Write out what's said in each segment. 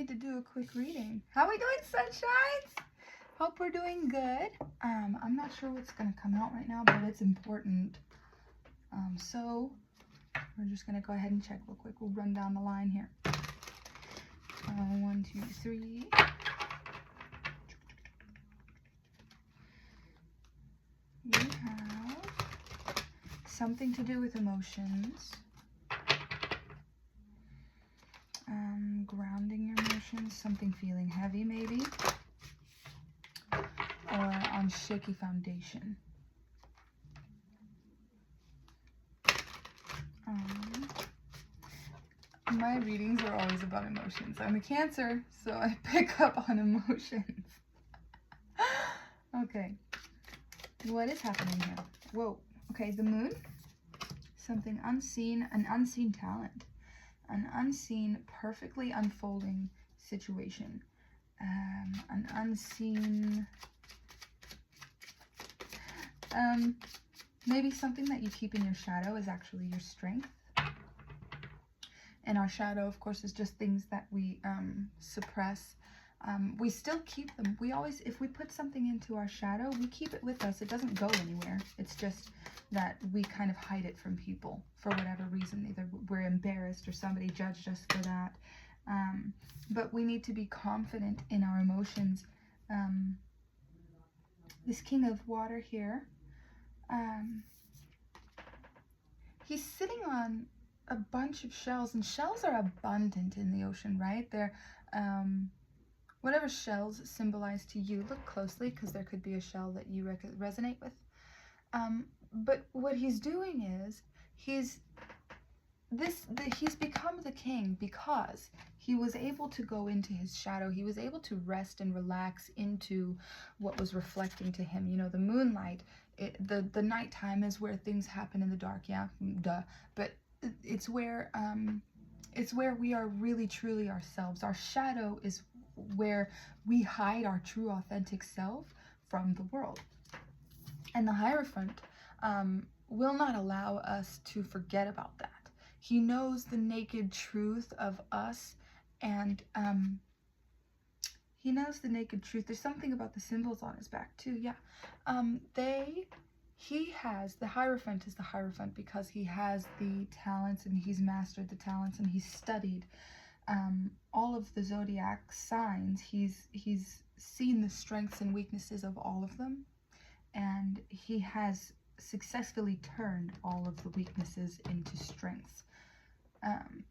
need to do a quick reading. How we doing, sunshines? Hope we're doing good. I'm not sure what's going to come out right now, but it's important. So we're just going to go ahead and check real quick. We'll run down the line here. 1, 2, 3. You have something to do with emotions. Grounding your emotions, something feeling heavy maybe, or on shaky foundation. My readings are always about emotions. I'm a Cancer, so I pick up on emotions. Okay, what is happening here? Whoa, okay, the moon, something unseen, an unseen talent. An unseen, perfectly unfolding situation. An unseen, maybe something that you keep in your shadow is actually your strength. And our shadow, of course, is just things that we suppress. We still keep them. We always, if we put something into our shadow, we keep it with us. It doesn't go anywhere. It's just that we kind of hide it from people for whatever reason. Either we're embarrassed or somebody judged us for that. But we need to be confident in our emotions. This King of Water here, he's sitting on a bunch of shells, and shells are abundant in the ocean, right? They're, whatever shells symbolize to you, look closely, because there could be a shell that you resonate with. But what he's doing is, he's become the king because he was able to go into his shadow. He was able to rest and relax into what was reflecting to him. You know, the moonlight, the nighttime is where things happen in the dark, yeah, duh. But it's where we are really truly ourselves. Our shadow is where we hide our true authentic self from the world. And the Hierophant will not allow us to forget about that. He knows the naked truth of us, and he knows the naked truth. There's something about the symbols on his back too, yeah. The Hierophant is the Hierophant because he has the talents, and he's mastered the talents, and he's studied all of the zodiac signs. He's seen the strengths and weaknesses of all of them, and he has successfully turned all of the weaknesses into strengths.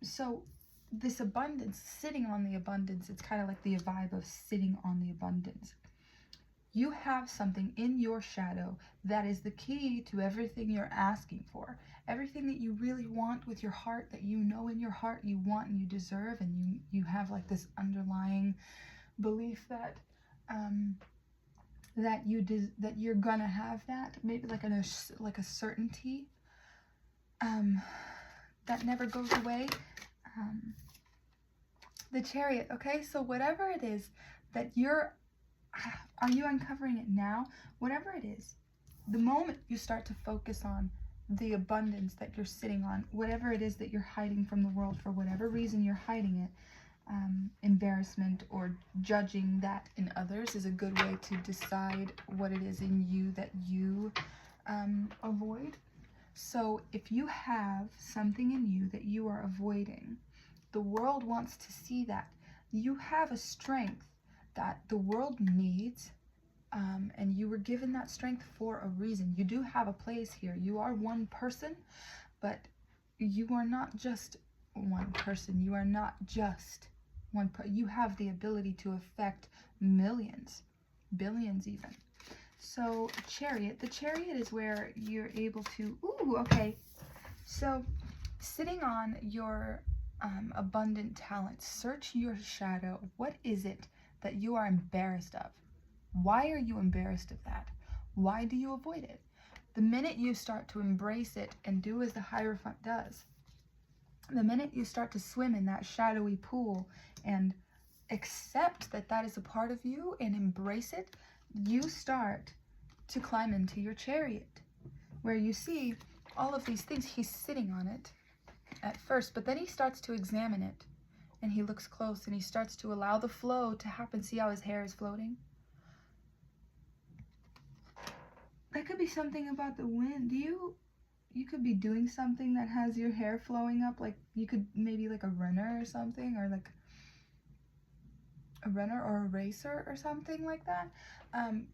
So this abundance, sitting on the abundance, it's kind of like the vibe of sitting on the abundance. You have something in your shadow that is the key to everything you're asking for. Everything that you really want with your heart, that you know in your heart you want and you deserve, and you have like this underlying belief that that you're gonna have that, maybe like a certainty that never goes away. The Chariot, okay? So whatever it is that are you uncovering it now? Whatever it is, the moment you start to focus on the abundance that you're sitting on, whatever it is that you're hiding from the world, for whatever reason you're hiding it, embarrassment or judging that in others is a good way to decide what it is in you that you avoid. So if you have something in you that you are avoiding, the world wants to see that. You have a strength that the world needs, and you were given that strength for a reason. You do have a place here. You are one person, but you are not just one person. You are not just one person. You have the ability to affect millions, billions even. So Chariot, the Chariot is where you're able to, ooh, okay. So sitting on your abundant talent, search your shadow. What is it that you are embarrassed of? Why are you embarrassed of that? Why do you avoid it? The minute you start to embrace it and do as the Hierophant does, the minute you start to swim in that shadowy pool and accept that that is a part of you and embrace it, you start to climb into your chariot, where you see all of these things. He's sitting on it at first, but then he starts to examine it, and he looks close and he starts to allow the flow to happen. See how his hair is floating? That could be something about the wind. You could be doing something that has your hair flowing up, like you could maybe like a runner or something, or like a runner or a racer or something like that. And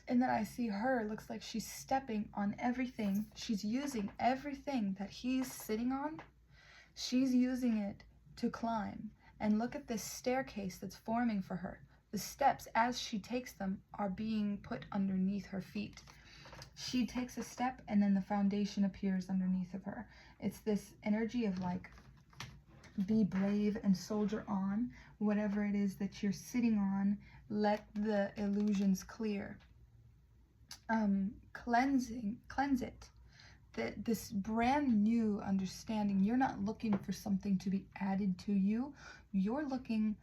then I see her, looks like she's stepping on everything. She's using everything that he's sitting on. She's using it to climb. And look at this staircase that's forming for her. The steps, as she takes them, are being put underneath her feet. She takes a step and then the foundation appears underneath of her. It's this energy of like, be brave and soldier on. Whatever it is that you're sitting on, let the illusions clear. Cleanse it. This brand new understanding, you're not looking for something to be added to you. You're looking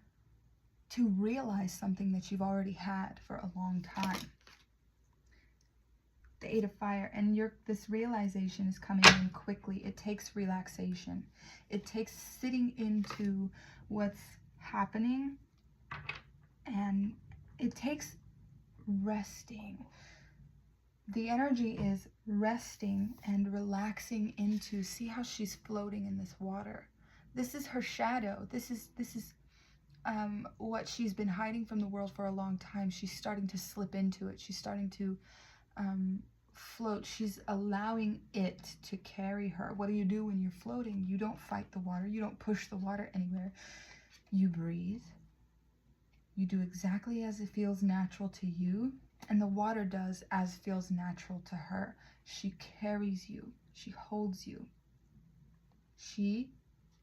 to realize something that you've already had for a long time. The Eight of Fire, and this realization is coming in quickly. It takes relaxation. It takes sitting into what's happening, and it takes resting. The energy is resting and relaxing into, see how she's floating in this water. This is her shadow. This is what she's been hiding from the world for a long time. She's starting to slip into it. She's starting to float. She's allowing it to carry her. What do you do when you're floating? You don't fight the water. You don't push the water anywhere. You breathe. You do exactly as it feels natural to you, and the water does as feels natural to her. She carries you. She holds you. She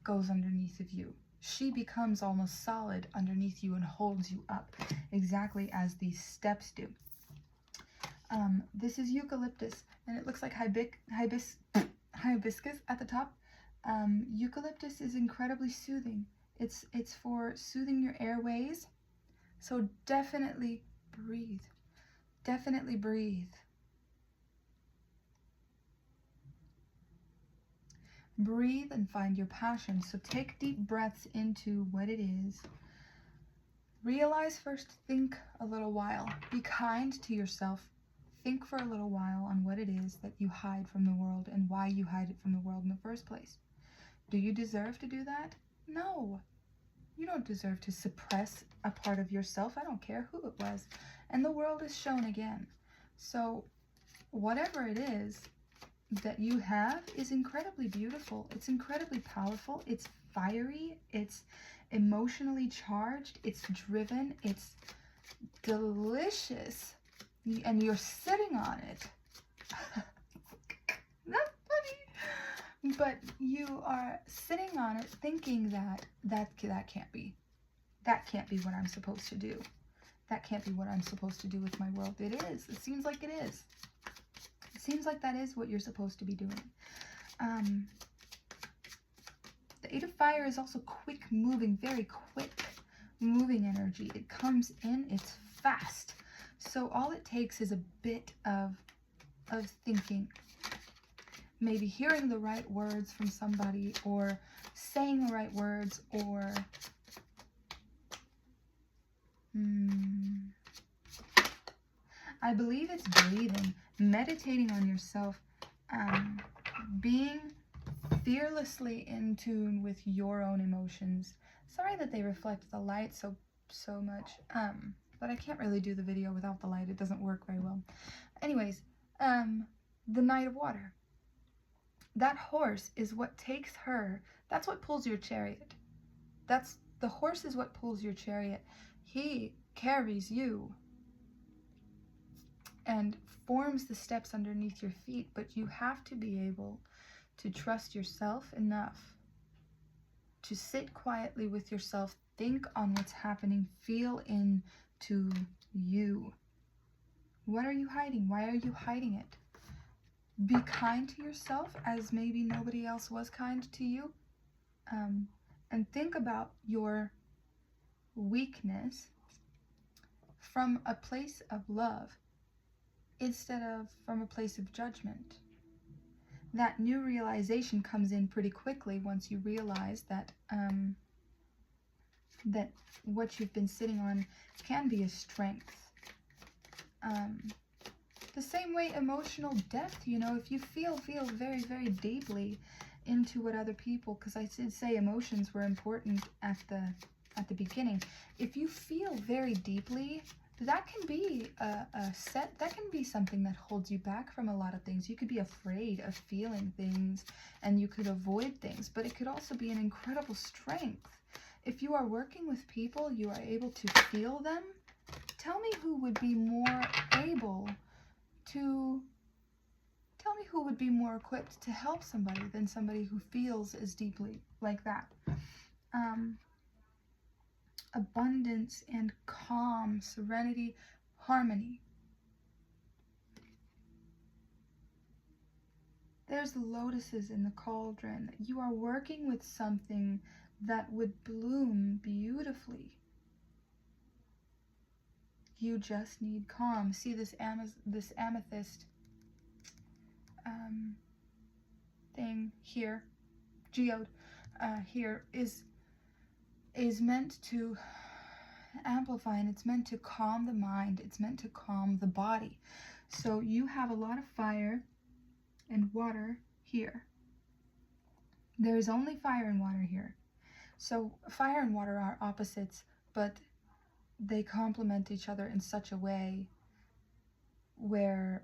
goes underneath of you. She becomes almost solid underneath you and holds you up, exactly as these steps do. This is eucalyptus, and it looks like hibiscus at the top. Eucalyptus is incredibly soothing. It's for soothing your airways. So definitely breathe. Definitely breathe. Breathe and find your passion. So take deep breaths into what it is. Realize first, think a little while. Be kind to yourself. Think for a little while on what it is that you hide from the world and why you hide it from the world in the first place. Do you deserve to do that? No. You don't deserve to suppress a part of yourself. I don't care who it was. And the world is shown again. So whatever it is that you have is incredibly beautiful. It's incredibly powerful. It's fiery. It's emotionally charged. It's driven. It's delicious. And you're sitting on it. That's funny. But you are sitting on it thinking that can't be. That can't be what I'm supposed to do. That can't be what I'm supposed to do with my world. It is. It seems like it is. It seems like that is what you're supposed to be doing. The Eight of Fire is also quick moving, very quick moving energy. It comes in, it's fast. So all it takes is a bit of thinking. Maybe hearing the right words from somebody, or saying the right words, or I believe it's breathing, meditating on yourself, being fearlessly in tune with your own emotions. Sorry that they reflect the light so much, but I can't really do the video without the light. It doesn't work very well. Anyways, the Knight of Water. That horse is what takes her. That's what pulls your chariot. The horse is what pulls your chariot. He carries you and forms the steps underneath your feet, but you have to be able to trust yourself enough to sit quietly with yourself, think on what's happening, feel into you. What are you hiding? Why are you hiding it? Be kind to yourself as maybe nobody else was kind to you. And think about your weakness from a place of love instead of from a place of judgment. That new realization comes in pretty quickly once you realize that that what you've been sitting on can be a strength. The same way emotional depth, you know, if you feel very, very deeply into what other people, because I did say emotions were important at the beginning. If you feel very deeply, that can be that can be something that holds you back from a lot of things. You could be afraid of feeling things and you could avoid things, but it could also be an incredible strength. If you are working with people, you are able to feel them. Tell me who would be more able to, tell me who would be more equipped to help somebody than somebody who feels as deeply like that. Abundance and calm, serenity, harmony. There's the lotuses in the cauldron. You are working with something that would bloom beautifully. You just need calm. See this amethyst thing here, geode here is meant to amplify, and it's meant to calm the mind. It's meant to calm the body. So you have a lot of fire and water here. There is only fire and water here. So fire and water are opposites, but they complement each other in such a way where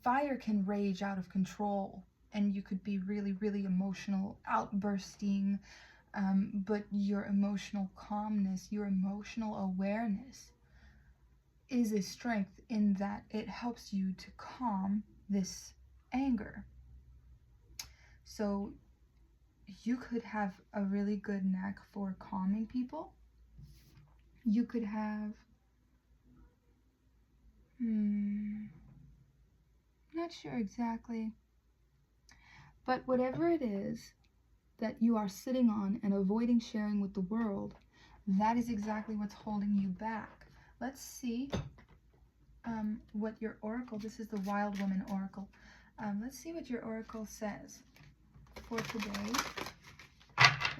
fire can rage out of control and you could be really, really emotional, outbursting, but your emotional calmness, your emotional awareness is a strength in that it helps you to calm this anger. So you could have a really good knack for calming people. You could have, not sure exactly, but whatever it is that you are sitting on and avoiding sharing with the world, that is exactly what's holding you back. Let's see what your oracle, this is the Wild Woman Oracle. Let's see what your oracle says for today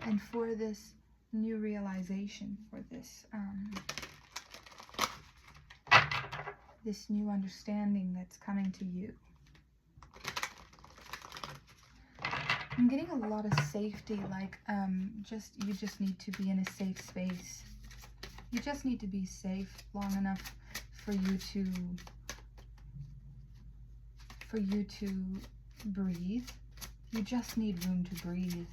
and for this new realization, for this this new understanding that's coming to you. I'm getting a lot of safety, like you just need to be in a safe space. You just need to be safe long enough for you to breathe. You just need room to breathe.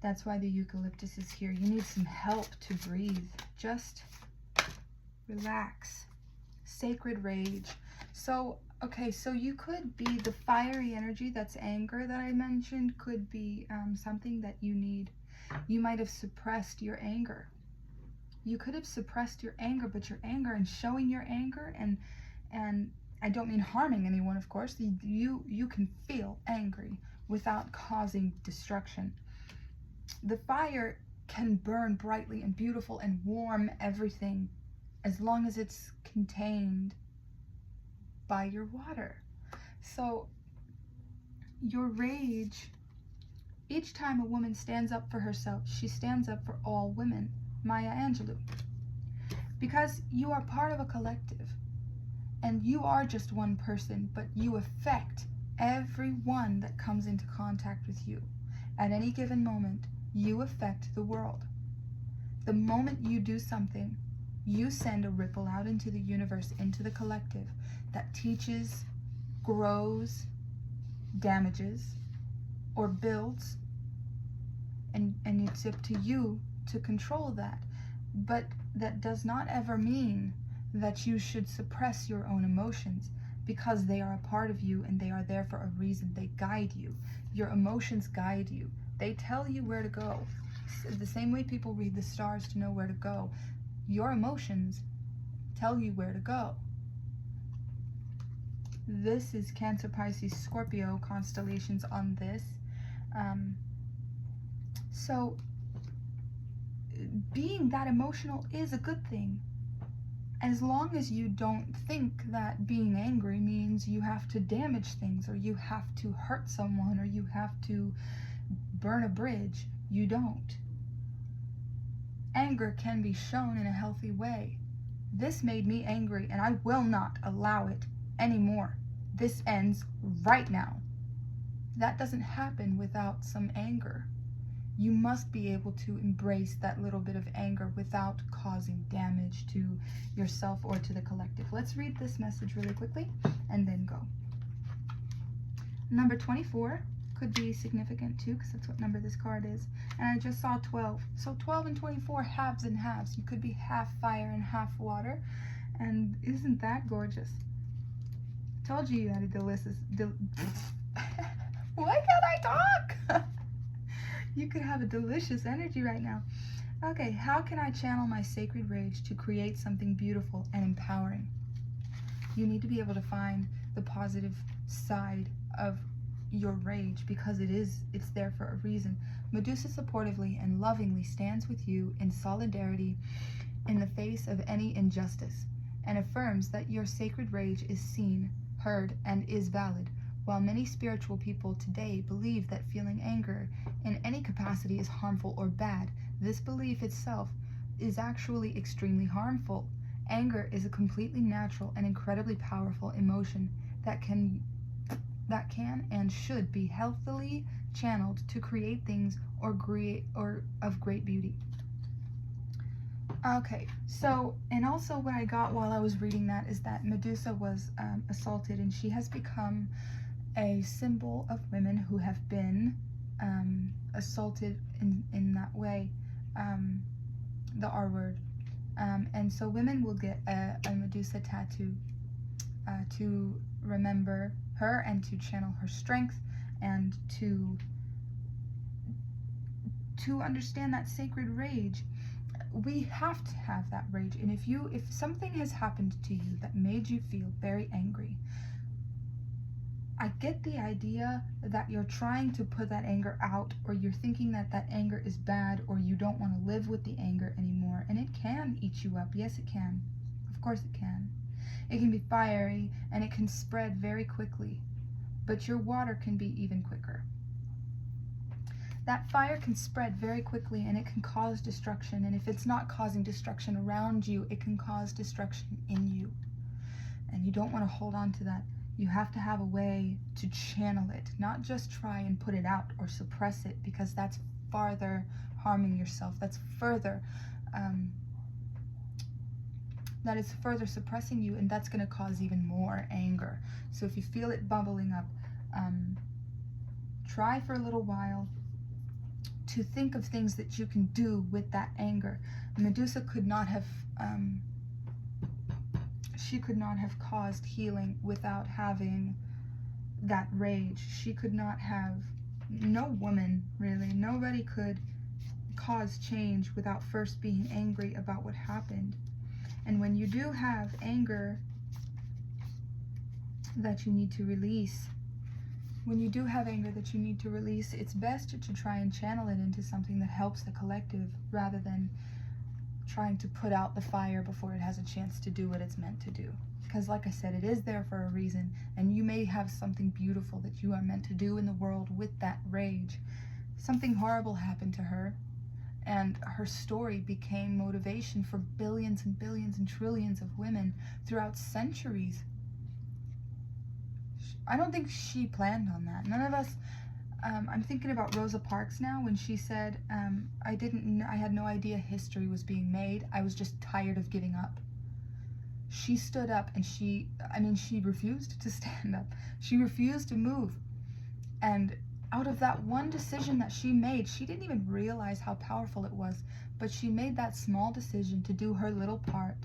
That's why the eucalyptus is here. You need some help to breathe. Just relax. Sacred rage. So, okay, so you could be the fiery energy, that's anger that I mentioned, could be something that you need. You might have suppressed your anger. You could have suppressed your anger, but your anger and showing your anger, and I don't mean harming anyone, of course. You can feel angry without causing destruction. The fire can burn brightly and beautiful and warm everything as long as it's contained by your water. So your rage, each time a woman stands up for herself, she stands up for all women. Maya Angelou. Because you are part of a collective, and you are just one person, but you affect everyone that comes into contact with you. At any given moment, you affect the world. The moment you do something, you send a ripple out into the universe, into the collective, that teaches, grows, damages, or builds, and it's up to you to control that. But that does not ever mean that you should suppress your own emotions, because they are a part of you and they are there for a reason. They guide you. Your emotions guide you. They tell you where to go. The same way people read the stars to know where to go, your emotions tell you where to go. This is Cancer, Pisces, Scorpio constellations on this. So being that emotional is a good thing, as long as you don't think that being angry means you have to damage things, or you have to hurt someone, or you have to burn a bridge. You don't. Anger can be shown in a healthy way. This made me angry, and I will not allow it anymore. This ends right now. That doesn't happen without some anger. You must be able to embrace that little bit of anger without causing damage to yourself or to the collective. Let's read this message really quickly and then go. Number 24 could be significant too, because that's what number this card is. And I just saw 12. So 12 and 24, halves and halves. You could be half fire and half water. And isn't that gorgeous? Told you had a delicious... Why can't I talk? You could have a delicious energy right now. Okay, how can I channel my sacred rage to create something beautiful and empowering? You need to be able to find the positive side of your rage, because it's there for a reason. Medusa supportively and lovingly stands with you in solidarity in the face of any injustice, and affirms that your sacred rage is seen, heard, and is valid. While many spiritual people today believe that feeling anger in any capacity is harmful or bad, this belief itself is actually extremely harmful. Anger is a completely natural and incredibly powerful emotion that can and should be healthily channeled to create things or of great beauty. Okay, so, and also what I got while I was reading that is that Medusa was assaulted, and she has become a symbol of women who have been assaulted in that way, the R word. And so women will get a Medusa tattoo to remember her and to channel her strength and to understand that sacred rage. We have to have that rage, and if something has happened to you that made you feel very angry, I get the idea that you're trying to put that anger out, or you're thinking that that anger is bad, or you don't want to live with the anger anymore, and it can eat you up. Yes, it can. Of course it can. It can be fiery, and it can spread very quickly, but your water can be even quicker. That fire can spread very quickly, and it can cause destruction, and if it's not causing destruction around you, it can cause destruction in you, and you don't want to hold on to that. You have to have a way to channel it, not just try and put it out or suppress it, because that's farther harming yourself. That's further, that is further suppressing you, and that's going to cause even more anger. So if you feel it bubbling up, try for a little while to think of things that you can do with that anger. Medusa could not have she could not have caused healing without having that rage. She could not have, no woman really, nobody could cause change without first being angry about what happened. And when you do have anger that you need to release, it's best to try and channel it into something that helps the collective, rather than trying to put out the fire before it has a chance to do what it's meant to do. Because like I said, it is there for a reason, and you may have something beautiful that you are meant to do in the world with that rage. Something horrible happened to her, and her story became motivation for billions and billions and trillions of women throughout centuries. I don't think she planned on that. None of us. I'm thinking about Rosa Parks now, when she said, I had no idea history was being made. I was just tired of giving up. She stood up, and she refused to stand up. She refused to move. And out of that one decision that she made, she didn't even realize how powerful it was, but she made that small decision to do her little part.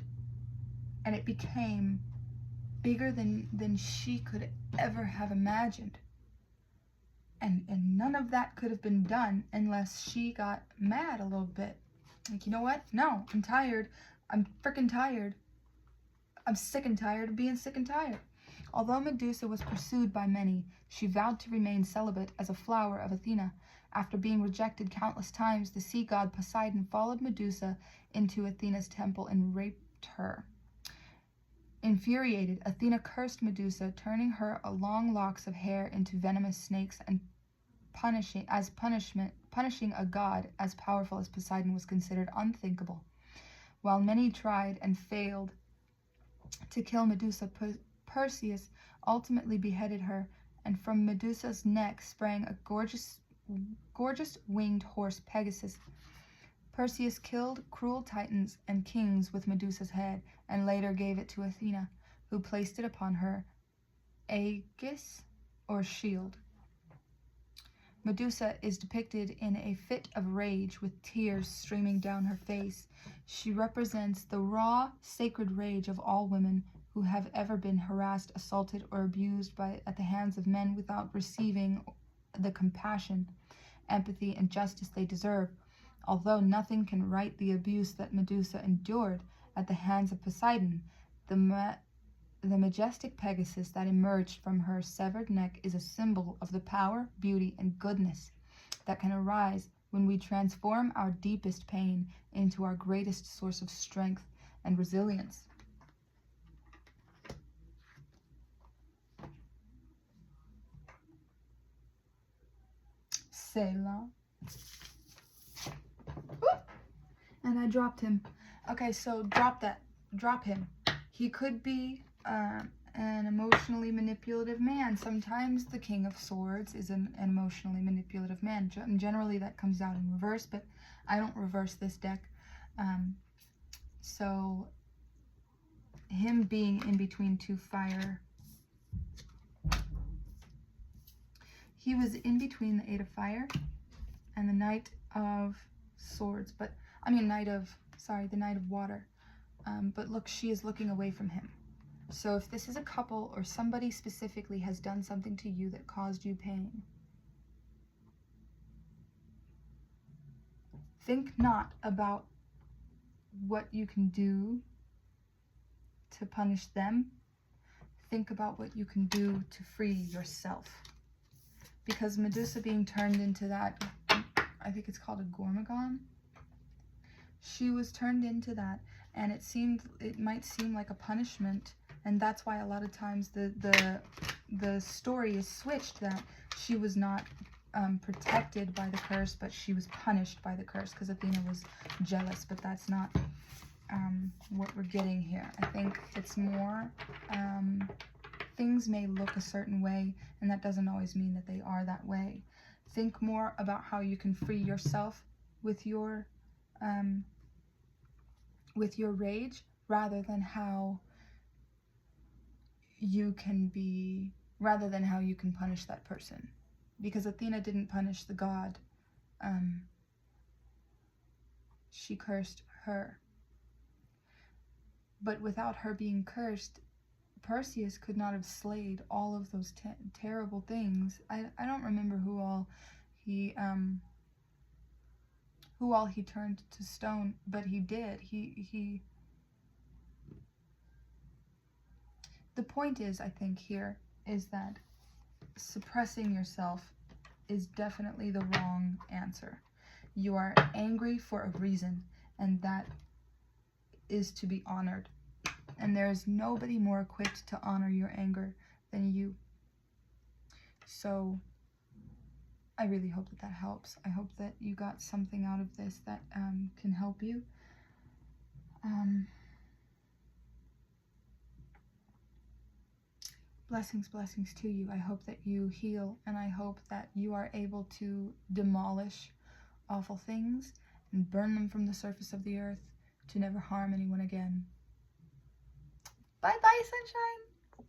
And it became bigger than she could ever have imagined. And none of that could have been done unless she got mad a little bit. Like, you know what? No, I'm tired. I'm freaking tired. I'm sick and tired of being sick and tired. Although Medusa was pursued by many, she vowed to remain celibate as a flower of Athena. After being rejected countless times, the sea god Poseidon followed Medusa into Athena's temple and raped her. Infuriated, Athena cursed Medusa, turning her long locks of hair into venomous snakes and punishing punishing a god as powerful as Poseidon was considered unthinkable. While many tried and failed to kill Medusa, Perseus ultimately beheaded her, and from Medusa's neck sprang a gorgeous winged horse, Pegasus. Perseus killed cruel titans and kings with Medusa's head, and later gave it to Athena, who placed it upon her aegis, or shield. Medusa is depicted in a fit of rage with tears streaming down her face. She represents the raw, sacred rage of all women who have ever been harassed, assaulted, or abused at the hands of men without receiving the compassion, empathy, and justice they deserve. Although nothing can right the abuse that Medusa endured at the hands of Poseidon, the majestic Pegasus that emerged from her severed neck is a symbol of the power, beauty, and goodness that can arise when we transform our deepest pain into our greatest source of strength and resilience. Selah. And I dropped him. Okay, so drop him. He could be an emotionally manipulative man. Sometimes the King of Swords is an emotionally manipulative man. Generally that comes out in reverse, but I don't reverse this deck. So him being in between two fire, he was in between the Eight of Fire and the Knight of Swords, but I mean the Knight of Water. But look, she is looking away from him. So if this is a couple or somebody specifically has done something to you that caused you pain, think not about what you can do to punish them. Think about what you can do to free yourself. Because Medusa being turned into that, I think it's called a Gormagon, she was turned into that, and it might seem like a punishment, and that's why a lot of times the story is switched, that she was not protected by the curse, but she was punished by the curse because Athena was jealous. But that's not what we're getting here. I think it's more things may look a certain way, and that doesn't always mean that they are that way. Think more about how you can free yourself with your rage, rather than how you can punish that person. Because Athena didn't punish the god. She cursed her. But without her being cursed, Perseus could not have slayed all of those terrible things. I don't remember who all he turned to stone, but he did. The point is, I think here, is that suppressing yourself is definitely the wrong answer. You are angry for a reason, and that is to be honored. And there is nobody more equipped to honor your anger than you. So I really hope that helps. I hope that you got something out of this that can help you. Blessings to you. I hope that you heal, and I hope that you are able to demolish awful things and burn them from the surface of the earth to never harm anyone again. Bye-bye, sunshine!